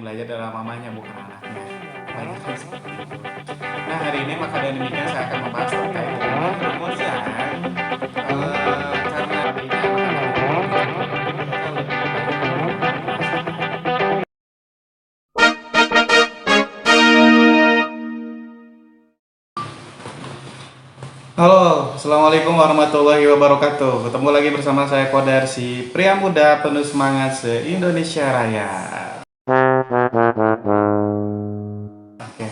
Belajar dalam mamanya bukan anaknya. Banyak kan seperti itu. Nah, hari ini maka dari demikian saya akan membahas terkait dengan kemudian karena ini Halo, Assalamualaikum warahmatullahi wabarakatuh. Ketemu lagi bersama saya Kodar, si pria muda penuh semangat se-Indonesia Raya. Oke,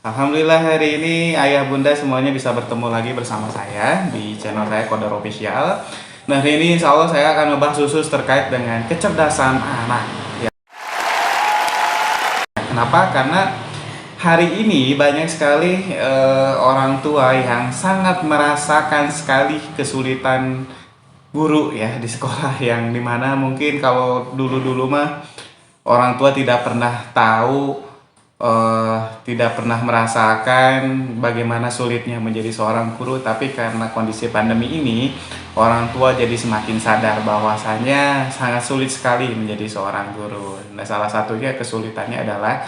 Alhamdulillah hari ini ayah bunda semuanya bisa bertemu lagi bersama saya di channel saya Kodar Official. Nah, hari ini insya Allah saya akan membahas khusus terkait dengan kecerdasan anak. Ya, kenapa? Karena hari ini banyak sekali orang tua yang sangat merasakan sekali kesulitan guru ya di sekolah, yang dimana mungkin kalau dulu-dulu mah orang tua tidak pernah tahu, tidak pernah merasakan bagaimana sulitnya menjadi seorang guru, tapi karena kondisi pandemi ini orang tua jadi semakin sadar bahwasanya sangat sulit sekali menjadi seorang guru. Nah, salah satunya kesulitannya adalah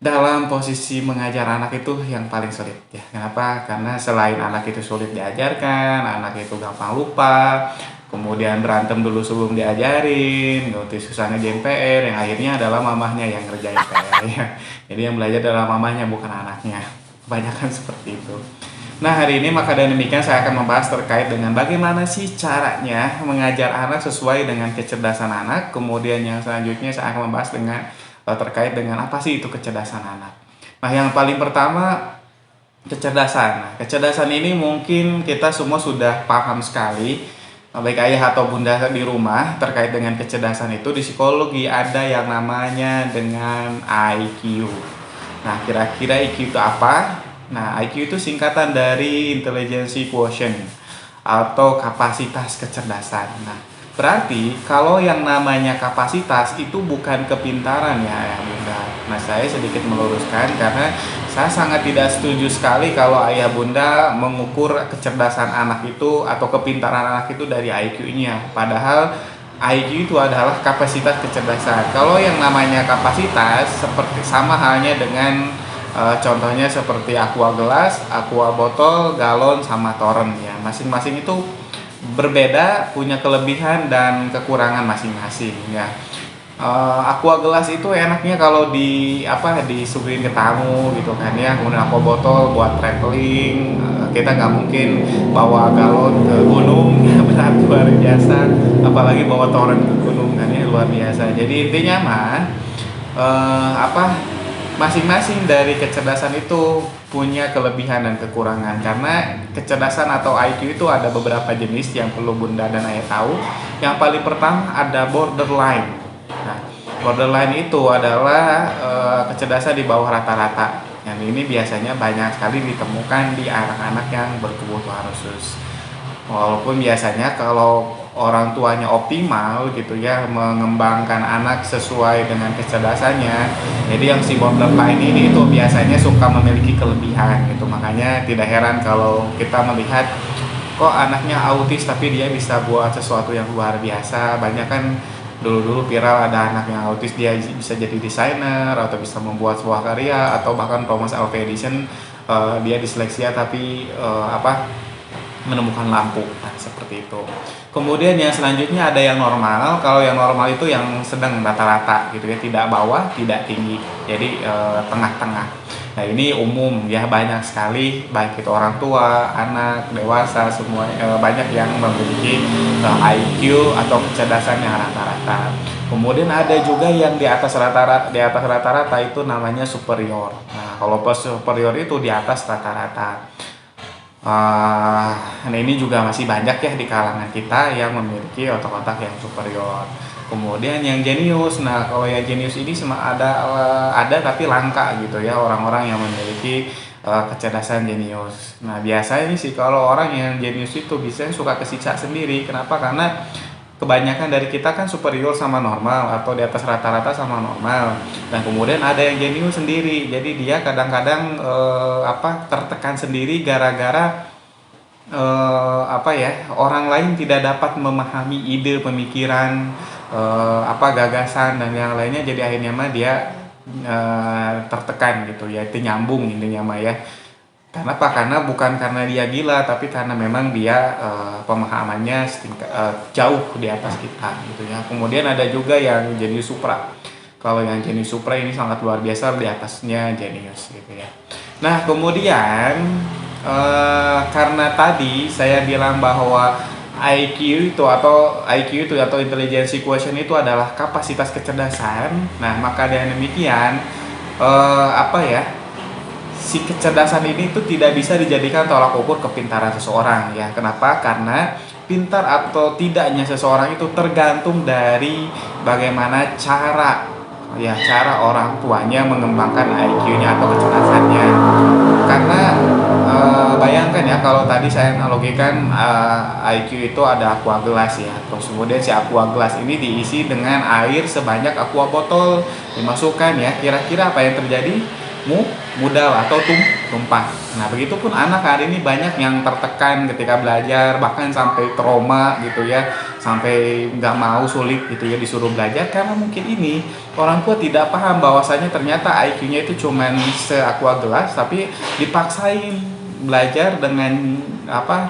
dalam posisi mengajar anak itu yang paling sulit ya. Kenapa? Karena selain anak itu sulit diajarkan, anak itu gampang lupa, kemudian berantem dulu sebelum diajarin, nanti susahnya di PR, yang akhirnya adalah mamahnya yang ngerjain PR ya. Jadi yang belajar adalah mamahnya bukan anaknya. Kebanyakan seperti itu. Nah, hari ini maka dan demikian saya akan membahas terkait dengan bagaimana sih caranya mengajar anak sesuai dengan kecerdasan anak. Kemudian yang selanjutnya saya akan membahas dengan terkait dengan apa sih itu kecerdasan anak. Nah, yang paling pertama kecerdasan. Nah, kecerdasan ini mungkin kita semua sudah paham sekali, baik ayah atau bunda di rumah, terkait dengan kecerdasan itu. Di psikologi ada yang namanya dengan IQ. Nah, kira-kira IQ itu apa? Nah, IQ itu singkatan dari intelligence quotient atau kapasitas kecerdasan. Nah, berarti kalau yang namanya kapasitas itu bukan kepintaran ya, ayah bunda. Nah, saya sedikit meluruskan karena saya sangat tidak setuju sekali kalau ayah bunda mengukur kecerdasan anak itu atau kepintaran anak itu dari IQ-nya. Padahal IQ itu adalah kapasitas kecerdasan. Kalau yang namanya kapasitas seperti sama halnya dengan contohnya seperti aqua gelas, aqua botol, galon, sama toren ya. Masing-masing itu berbeda, punya kelebihan dan kekurangan masing-masing ya. Aqua gelas itu enaknya kalau disuguhin ke tamu gitu kan ya. Kemudian aqua botol buat traveling, kita nggak mungkin bawa galon ke gunung ya, berat luar biasa, apalagi bawa toren ke gunung kan ya, luar biasa. Jadi intinya mah masing-masing dari kecerdasan itu punya kelebihan dan kekurangan. Karena kecerdasan atau IQ itu ada beberapa jenis yang perlu bunda dan ayah tahu. Yang paling pertama ada borderline. Nah, borderline itu adalah kecerdasan di bawah rata-rata. Yang ini biasanya banyak sekali ditemukan di anak-anak yang berkebutuhan khusus. Walaupun biasanya kalau orang tuanya optimal gitu ya, mengembangkan anak sesuai dengan kecerdasannya, jadi yang si borderline ini itu biasanya suka memiliki kelebihan gitu. Makanya tidak heran kalau kita melihat kok anaknya autis tapi dia bisa buat sesuatu yang luar biasa. Banyak kan dulu-dulu viral ada anak yang autis, dia bisa jadi desainer atau bisa membuat sebuah karya, atau bahkan Thomas Alva Edison, dia disleksia tapi menemukan lampu. Nah, seperti itu. Kemudian yang selanjutnya ada yang normal. Kalau yang normal itu yang sedang, rata-rata gitu ya, tidak bawah, tidak tinggi. Jadi tengah-tengah. Nah, ini umum ya, banyak sekali baik itu orang tua, anak, dewasa, semua banyak yang memiliki IQ atau kecerdasan yang rata-rata. Kemudian ada juga yang di atas rata-rata, itu namanya superior. Nah, kalau pas superior itu di atas rata-rata. Nah, ini juga masih banyak ya di kalangan kita yang memiliki otak-otak yang superior. Kemudian yang jenius. Nah, kalau yang jenius ini ada tapi langka gitu ya, orang-orang yang memiliki kecerdasan jenius. Nah, biasanya sih kalau orang yang jenius itu bisa suka kesiksa sendiri. Kenapa? Karena kebanyakan dari kita kan superior sama normal, atau di atas rata-rata sama normal. Dan kemudian ada yang jenius sendiri. Jadi dia kadang-kadang tertekan sendiri gara-gara orang lain tidak dapat memahami ide pemikiran gagasan dan yang lainnya, jadi akhirnya mah dia tertekan gitu ya, itu nyambung intinya mah ya. Kenapa? Karena bukan karena dia gila, tapi karena memang dia pemahamannya jauh di atas kita gitu ya. Kemudian ada juga yang jenius supra. Kalau yang jenius supra ini sangat luar biasa, di atasnya jenius gitu ya. Nah kemudian karena tadi saya bilang bahwa IQ itu atau intelligence quotient itu adalah kapasitas kecerdasan. Nah maka dengan demikian si kecerdasan ini tuh tidak bisa dijadikan tolak ukur kepintaran seseorang ya. Kenapa? Karena pintar atau tidaknya seseorang itu tergantung dari bagaimana cara orang tuanya mengembangkan IQ-nya atau kecerdasannya. Karena bayangkan ya, kalau tadi saya analogikan IQ itu ada aqua gelas ya. Terus kemudian si aqua gelas ini diisi dengan air sebanyak aqua botol, dimasukkan ya. Kira-kira apa yang terjadi? Mudah atau tumpah. Nah begitupun anak hari ini banyak yang tertekan ketika belajar, bahkan sampai trauma gitu ya, sampai nggak mau, sulit gitu ya disuruh belajar, karena mungkin ini orang tua tidak paham bahwasanya ternyata IQ-nya itu cuman aqua gelas, tapi dipaksain belajar dengan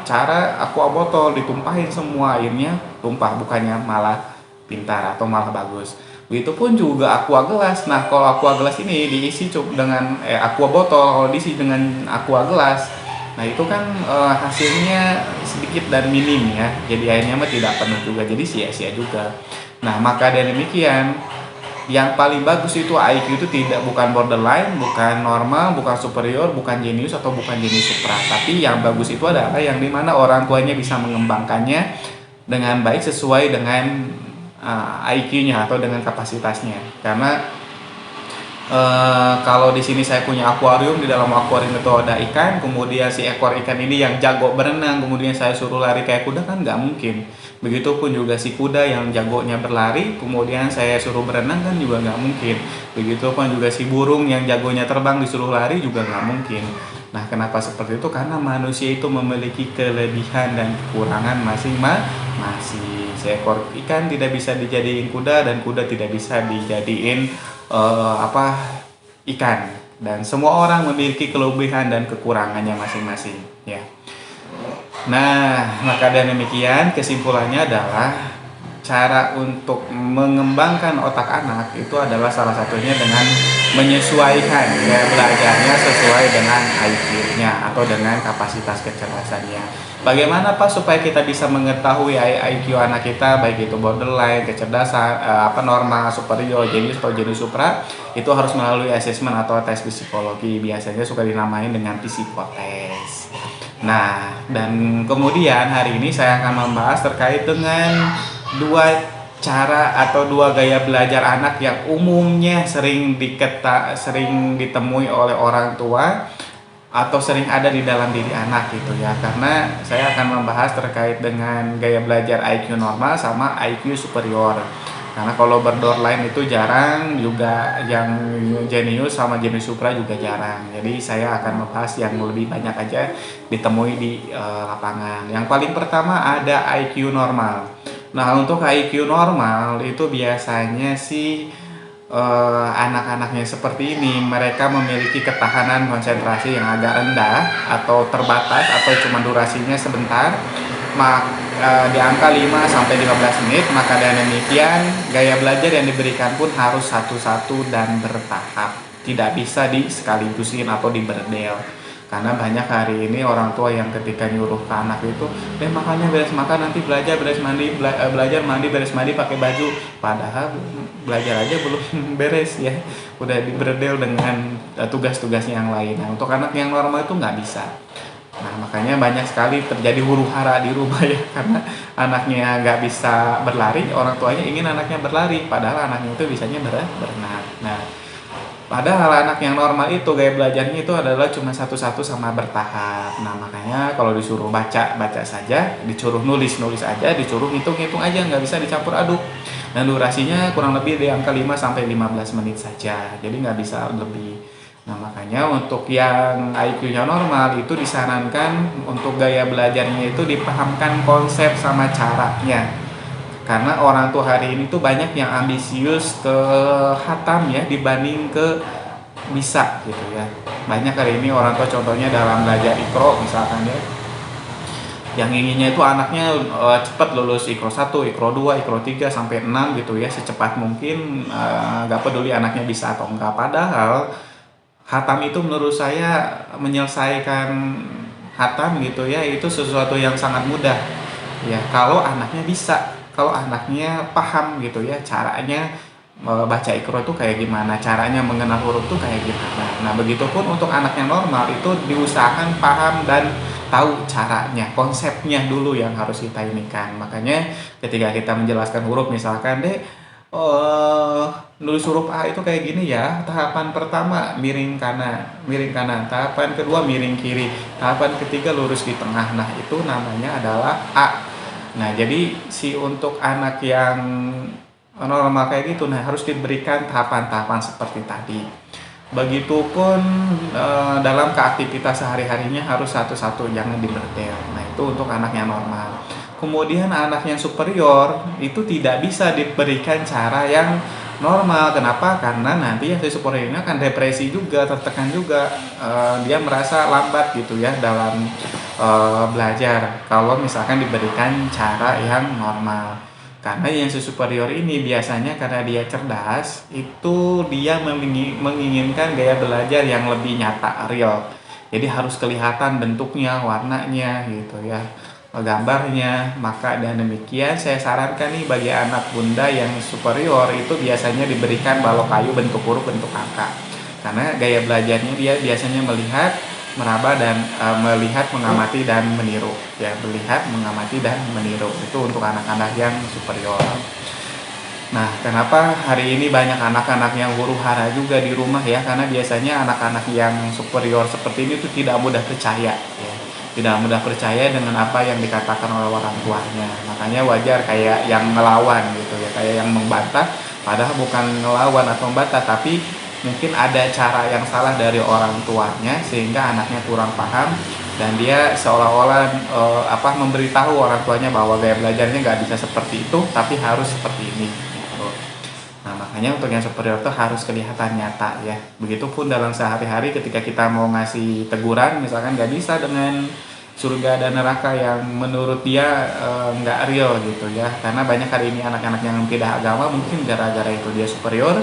cara aqua botol, ditumpahin semua, airnya tumpah, bukannya malah pintar atau malah bagus. Begitupun juga aqua gelas. Nah, kalau aqua gelas ini diisi dengan aqua botol, kalau diisi dengan aqua gelas, nah itu kan hasilnya sedikit dan minim ya. Jadi airnya mah tidak penuh juga, jadi sia-sia juga. Nah, maka dari demikian yang paling bagus itu IQ itu bukan borderline, bukan normal, bukan superior, bukan jenius atau bukan jenius supra. Tapi yang bagus itu adalah yang dimana orang tuanya bisa mengembangkannya dengan baik sesuai dengan IQ-nya atau dengan kapasitasnya. Karena kalau di sini saya punya akuarium, di dalam akuarium itu ada ikan, kemudian si ekor ikan ini yang jago berenang, kemudian saya suruh lari kayak kuda, kan nggak mungkin. Begitupun juga si kuda yang jagonya berlari, kemudian saya suruh berenang, kan juga nggak mungkin. Begitupun juga si burung yang jagonya terbang disuruh lari, juga nggak mungkin. Nah kenapa seperti itu? Karena manusia itu memiliki kelebihan dan kekurangan masing-masing. Seekor ikan tidak bisa dijadiin kuda, dan kuda tidak bisa dijadiin ikan. Dan semua orang memiliki kelebihan dan kekurangannya masing-masing ya. Nah maka dengan demikian kesimpulannya adalah cara untuk mengembangkan otak anak itu adalah salah satunya dengan menyesuaikan gaya belajarnya sesuai dengan IQ-nya atau dengan kapasitas kecerdasannya. Bagaimana Pak supaya kita bisa mengetahui IQ anak kita, baik itu borderline, kecerdasan, normal, superior, jenius atau jenius supra, itu harus melalui asesmen atau tes psikologi. Biasanya suka dinamain dengan psikotes. Nah, dan kemudian hari ini saya akan membahas terkait dengan dua cara atau dua gaya belajar anak yang umumnya sering ditemui oleh orang tua atau sering ada di dalam diri anak gitu ya. Karena saya akan membahas terkait dengan gaya belajar IQ normal sama IQ superior. Karena kalau borderline itu jarang, juga yang jenius sama jenius supra juga jarang. Jadi saya akan membahas yang lebih banyak aja ditemui di lapangan. Yang paling pertama ada IQ normal. Nah untuk IQ normal itu biasanya sih anak-anaknya seperti ini, mereka memiliki ketahanan konsentrasi yang agak rendah atau terbatas atau cuma durasinya sebentar, di angka 5-15 menit. Maka dengan demikian gaya belajar yang diberikan pun harus satu-satu dan bertahap, tidak bisa disekaligusin atau diberdel. Karena banyak hari ini orang tua yang ketika nyuruh ke anak itu, makannya beres makan, nanti belajar beres mandi, belajar mandi beres mandi pakai baju, padahal belajar aja belum beres ya, udah diberdel dengan tugas-tugasnya yang lain. Nah untuk anak yang normal itu nggak bisa. Nah makanya banyak sekali terjadi huru hara di rumah ya, karena anaknya nggak bisa berlari, orang tuanya ingin anaknya berlari, padahal anaknya itu bisanya berenang. Nah padahal anak yang normal itu gaya belajarnya itu adalah cuma satu-satu sama bertahap. Nah makanya kalau disuruh baca saja, disuruh nulis aja, disuruh hitung aja, nggak bisa dicampur aduk. Dan durasinya kurang lebih di angka 5-15 menit saja, jadi nggak bisa lebih. Nah makanya untuk yang IQ-nya normal itu disarankan untuk gaya belajarnya itu dipahamkan konsep sama caranya. Karena orang tua hari ini tuh banyak yang ambisius ke hatam ya dibanding ke bisa gitu ya. Banyak hari ini orang tua contohnya dalam belajar Iqra misalkan ya, yang inginnya itu anaknya cepat lulus Iqra 1, Iqra 2, Iqra 3 sampai 6 gitu ya, secepat mungkin, nggak peduli anaknya bisa atau enggak. Padahal hatam itu menurut saya menyelesaikan hatam gitu ya, itu sesuatu yang sangat mudah ya kalau anaknya bisa, kalau anaknya paham gitu ya caranya baca Iqra itu kayak gimana, caranya mengenal huruf tuh kayak gimana. Nah, begitupun untuk anak yang normal itu diusahakan paham dan tahu caranya, konsepnya dulu yang harus kita ini kan. Makanya ketika kita menjelaskan huruf misalkan, "Dek, nulis huruf A itu kayak gini ya. Tahapan pertama miring kanan. Tahapan kedua miring kiri. Tahapan ketiga lurus di tengah." Nah, itu namanya adalah A. Nah, jadi untuk anak yang normal kayak gitu, nah harus diberikan tahapan-tahapan seperti tadi. Begitupun dalam keaktivitas sehari-harinya harus satu-satu, jangan diberdel. Nah, itu untuk anak yang normal. Kemudian anak yang superior itu tidak bisa diberikan cara yang normal. Kenapa? Karena nanti yang superior ini akan depresi juga, tertekan juga. Dia merasa lambat gitu ya dalam belajar kalau misalkan diberikan cara yang normal. Karena yang superior ini biasanya karena dia cerdas, itu dia menginginkan gaya belajar yang lebih nyata, real. Jadi harus kelihatan bentuknya, warnanya gitu ya, gambarnya. Maka dan demikian saya sarankan nih bagi anak bunda yang superior itu biasanya diberikan balok kayu bentuk huruf, bentuk angka. Karena gaya belajarnya dia biasanya melihat, meraba dan melihat, mengamati dan meniru ya, melihat, mengamati dan meniru. Itu untuk anak-anak yang superior. Nah, kenapa hari ini banyak anak-anak yang huru hara juga di rumah ya, karena biasanya anak-anak yang superior seperti ini tuh tidak mudah percaya ya, tidak mudah percaya dengan apa yang dikatakan oleh orang tuanya. Makanya wajar kayak yang ngelawan gitu ya, kayak yang membantah, padahal bukan ngelawan atau membantah, tapi mungkin ada cara yang salah dari orang tuanya sehingga anaknya kurang paham dan dia seolah-olah memberitahu orang tuanya bahwa gaya belajarnya nggak bisa seperti itu tapi harus seperti ini gitu. Nah, makanya untuk yang superior itu harus kelihatan nyata ya. Begitupun dalam sehari-hari ketika kita mau ngasih teguran misalkan nggak bisa dengan surga dan neraka yang menurut dia nggak real gitu ya, karena banyak hari ini anak-anak yang tidak agama mungkin gara-gara itu dia superior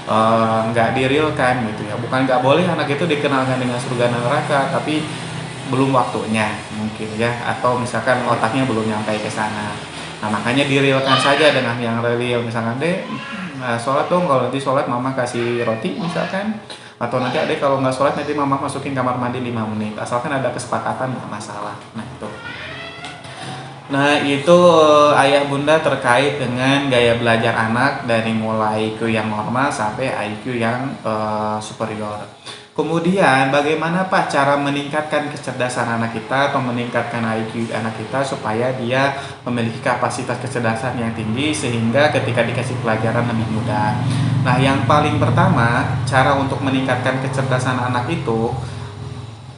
nggak direalkan gitu ya. Bukan nggak boleh anak itu dikenalkan dengan surga dan neraka, tapi belum waktunya mungkin ya, atau misalkan otaknya belum nyampe ke sana. Nah, makanya direalkan saja dengan yang real. Misalkan, "Dek, sholat dong, kalau nanti sholat mama kasih roti," misalkan. Atau nanti, "Adek kalau nggak sholat nanti mama masukin kamar mandi 5 menit." Asalkan ada kesepakatan nggak masalah. Nah, itu. Nah, itu ayah bunda terkait dengan gaya belajar anak dari mulai IQ yang normal sampai IQ yang superior. Kemudian bagaimana Pak cara meningkatkan kecerdasan anak kita atau meningkatkan IQ anak kita supaya dia memiliki kapasitas kecerdasan yang tinggi sehingga ketika dikasih pelajaran lebih mudah. Nah, yang paling pertama cara untuk meningkatkan kecerdasan anak itu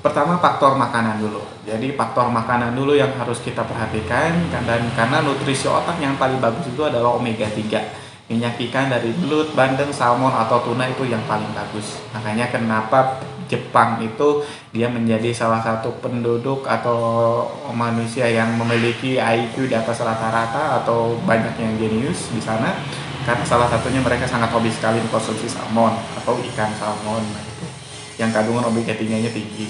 pertama faktor makanan dulu. Jadi faktor makanan dulu yang harus kita perhatikan, dan karena nutrisi otak yang paling bagus itu adalah omega 3. Minyak ikan dari belut, bandeng, salmon atau tuna itu yang paling bagus. Makanya kenapa Jepang itu dia menjadi salah satu penduduk atau manusia yang memiliki IQ di atas rata-rata atau banyak yang jenius di sana, karena salah satunya mereka sangat hobi sekali mengkonsumsi salmon atau ikan salmon, nah itu yang kandungan omega 3-nya tinggi.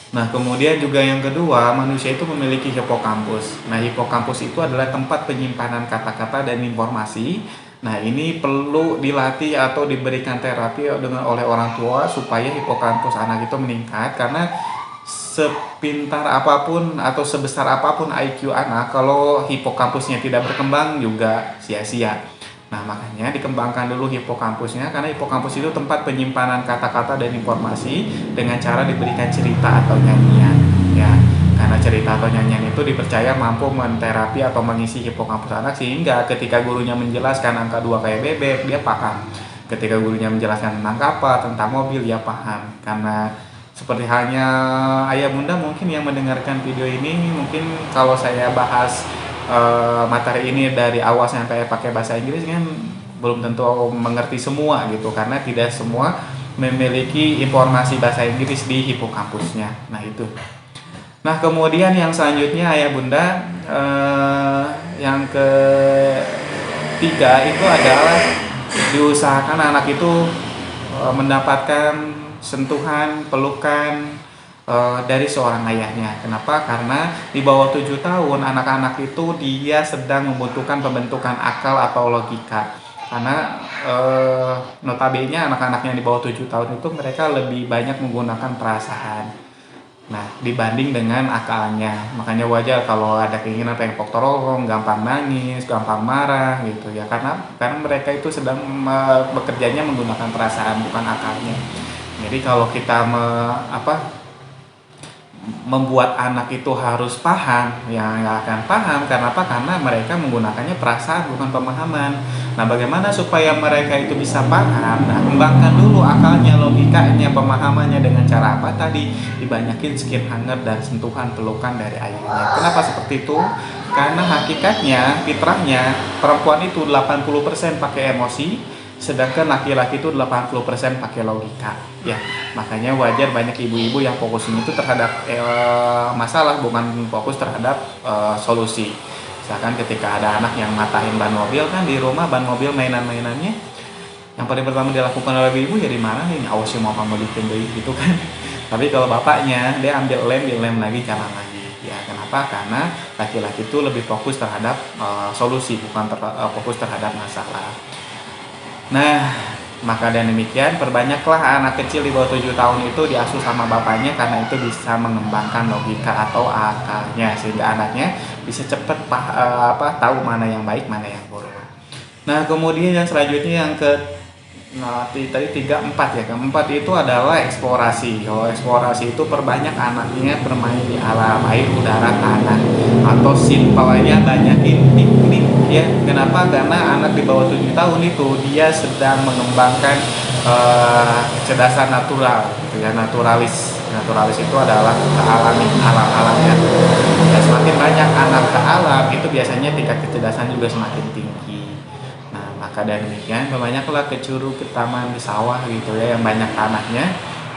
Nah, kemudian juga yang kedua, manusia itu memiliki hipokampus. Nah, hipokampus itu adalah tempat penyimpanan kata-kata dan informasi. Nah, ini perlu dilatih atau diberikan terapi oleh orang tua supaya hipokampus anak itu meningkat, karena sepintar apapun atau sebesar apapun IQ anak, kalau hipokampusnya tidak berkembang juga sia-sia. Nah, makanya dikembangkan dulu hipokampusnya, karena hipokampus itu tempat penyimpanan kata-kata dan informasi dengan cara diberikan cerita atau nyanyian ya. Karena cerita atau nyanyian itu dipercaya mampu menterapi atau mengisi hipokampus anak sehingga ketika gurunya menjelaskan angka 2 kayak bebek, dia paham. Ketika gurunya menjelaskan tentang kapal, tentang mobil, dia paham. Karena seperti halnya ayah bunda mungkin yang mendengarkan video ini, mungkin kalau saya bahas materi ini dari awal sampai pakai bahasa Inggris kan belum tentu mengerti semua gitu, karena tidak semua memiliki informasi bahasa Inggris di hipokampusnya. Nah itu. Nah kemudian yang selanjutnya ayah bunda, yang ketiga itu adalah diusahakan anak itu mendapatkan sentuhan, pelukan dari seorang ayahnya. Kenapa? Karena di bawah 7 tahun anak-anak itu dia sedang membutuhkan pembentukan akal atau logika. Karena notabene anak-anak yang di bawah 7 tahun itu mereka lebih banyak menggunakan perasaan. Nah, dibanding dengan akalnya. Makanya wajar kalau ada keinginan pengen poktorolong, gampang nangis, gampang marah gitu ya. Karena mereka itu sedang bekerjanya menggunakan perasaan bukan akalnya. Jadi kalau kita membuat anak itu harus paham, yang nggak akan paham. Karena apa? Karena mereka menggunakannya perasaan bukan pemahaman. Nah bagaimana supaya mereka itu bisa paham? Nah kembangkan dulu akalnya, logikanya, pemahamannya dengan cara apa tadi? Dibanyakin skin hangat dan sentuhan pelukan dari ayahnya. Kenapa seperti itu? Karena hakikatnya, fitrahnya perempuan itu 80% pakai emosi, sedangkan laki-laki itu 80% pakai logika ya. Makanya wajar banyak ibu-ibu yang fokusnya itu terhadap masalah, bukan fokus terhadap solusi. Misalkan ketika ada anak yang matahin ban mobil kan di rumah, ban mobil mainan-mainannya yang paling pertama dilakukan oleh ibu ya dimarahin, awas sih mau kamu bikin gitu kan. Tapi kalau bapaknya dia ambil lem lagi, jalan lagi ya. Kenapa? Karena laki-laki itu lebih fokus terhadap solusi, bukan fokus terhadap masalah. Nah, maka dan demikian perbanyaklah anak kecil di bawah 7 tahun itu diasuh sama bapaknya, karena itu bisa mengembangkan logika atau akalnya sehingga anaknya bisa cepat tahu mana yang baik, mana yang buruk. Nah, kemudian yang selanjutnya yang tadi 3, 4 ya. Keempat itu adalah eksplorasi. Kalau eksplorasi itu perbanyak anaknya bermain di alam, air, udara, tanah, atau simpelnya banyakin piknik ya. Kenapa? Karena anak di bawah 7 tahun itu dia sedang mengembangkan kecerdasan natural gitu ya, naturalis itu adalah ke alami, alam ya. Dan semakin banyak anak ke alam itu biasanya tingkat kecerdasan juga semakin tinggi. Nah maka dan demikian banyaklah ke curug, ke taman, ke sawah gitu ya yang banyak tanahnya.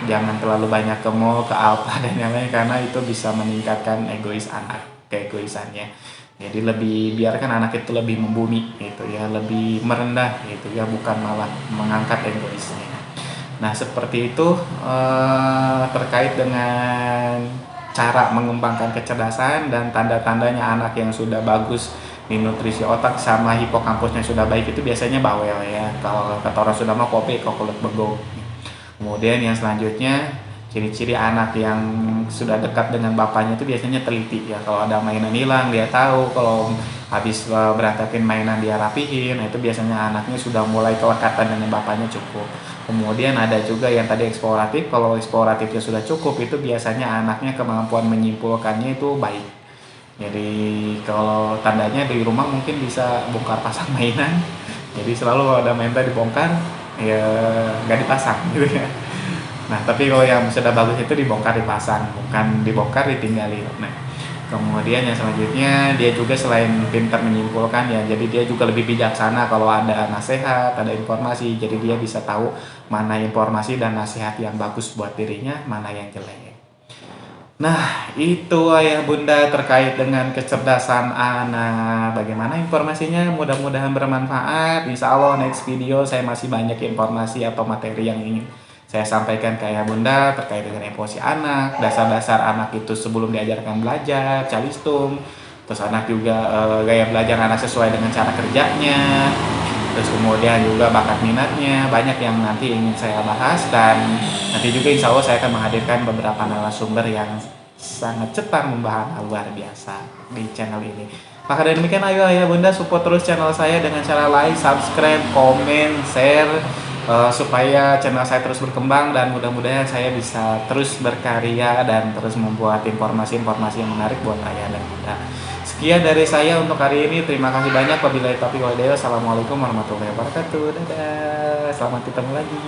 Jangan terlalu banyak ke mall, ke alfa dan yang lain, karena itu bisa meningkatkan keegoisannya. Jadi biarkan anak itu lebih membumi gitu ya, lebih merendah gitu ya, bukan malah mengangkat egoisnya. Nah seperti itu terkait dengan cara mengembangkan kecerdasan dan tanda-tandanya anak yang sudah bagus di nutrisi otak sama hipokampusnya sudah baik itu biasanya bawel ya. Kalau kata orang sudah mah kopi kok kulit begok. Kemudian yang selanjutnya, ciri-ciri anak yang sudah dekat dengan bapaknya itu biasanya teliti ya. Kalau ada mainan hilang dia tahu, kalau habis berantakin mainan dia rapihin. Nah itu biasanya anaknya sudah mulai kelekatan dengan bapaknya cukup. Kemudian ada juga yang tadi eksploratif. Kalau eksploratifnya sudah cukup itu biasanya anaknya kemampuan menyimpulkannya itu baik. Jadi kalau tandanya di rumah mungkin bisa bongkar pasang mainan. Jadi selalu kalau ada mainan dibongkar ya nggak dipasang gitu ya. Nah tapi kalau yang sudah bagus itu dibongkar dipasang, bukan dibongkar ditinggalin. Nah kemudian yang selanjutnya dia juga selain pintar menyimpulkan ya, jadi dia juga lebih bijaksana kalau ada nasihat, ada informasi. Jadi dia bisa tahu mana informasi dan nasihat yang bagus buat dirinya, mana yang jelek. Nah itu ayah bunda terkait dengan kecerdasan anak. Bagaimana informasinya? Mudah-mudahan bermanfaat. Insya Allah next video saya masih banyak informasi atau materi yang ingin saya sampaikan ke ayah bunda terkait dengan emosi anak, dasar-dasar anak itu sebelum diajarkan belajar, calistung, terus anak juga gaya belajar anak sesuai dengan cara kerjanya, terus kemudian juga bakat minatnya, banyak yang nanti ingin saya bahas. Dan nanti juga insya Allah saya akan menghadirkan beberapa narasumber yang sangat cepat membahas luar biasa di channel ini. Maka dari demikian ayo ayah bunda support terus channel saya dengan cara like, subscribe, komen, share, supaya channel saya terus berkembang dan mudah-mudahan saya bisa terus berkarya dan terus membuat informasi-informasi yang menarik buat ayah dan bunda. Sekian dari saya untuk hari ini. Terima kasih banyak. Wabillahi taufiq wal hidayah. Assalamualaikum warahmatullahi wabarakatuh. Dadah. Selamat ketemu lagi.